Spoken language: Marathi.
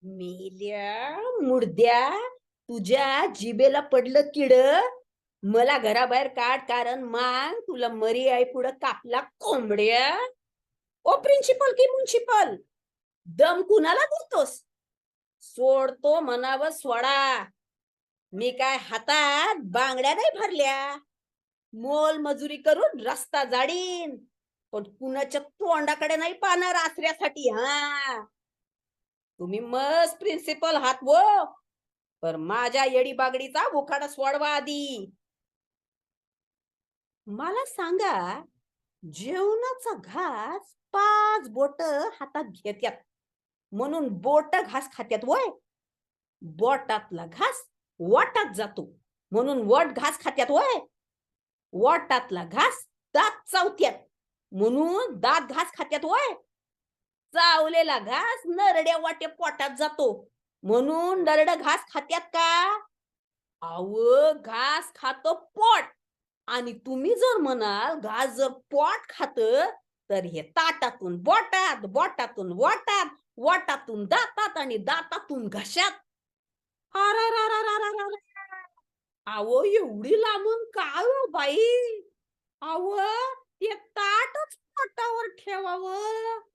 मेल्या मुर्द्या, तुझ्या जिबेला पडलं किड. मला घराबाहेर काढ, कारण मान तुला मरी आई पुढं कापला कोंबड्या. ओ प्रिन्सिपल की म्युन्सिपल, दम कुणाला देतोस? सोडतो म्हणावं सोडा. मी काय हातात बांगड्या नाही भरल्या. मोल मजुरी करून रस्ता जाडीन, पण कुणाच्या तोंडाकडे नाही पाहणार आसऱ्यासाठी. हा, तुम्ही मस्त प्रिन्सिपल आहात वो, पर माझ्या येडी बागडीचा उखाडा सोडवा आधी. मला सांगा, जेवणाचा घास 5 बोट हातात घेत्यात म्हणून बोट घास खात्यात वय? बोटातला घास वाटात जातो म्हणून वट घास खात्यात वय? वाटातला घास दात चावत्यात म्हणून दात घास खात्यात वय? चावलेला घास नरड्या वाटे पोटात जातो म्हणून नरड घास खात्यात का? अव, घास खातो पोट. आणि तुम्ही जर म्हणाल घास जर पोट खात, तर हे ताटातून बोटात, बोटातून वाटात, वाटातून दातात आणि दातातून घशात. अरेरेरेरेरेरे! अहो, एवढी लांबून काय हो बाई? अहो, ते ताटच पोटावर ठेवावं.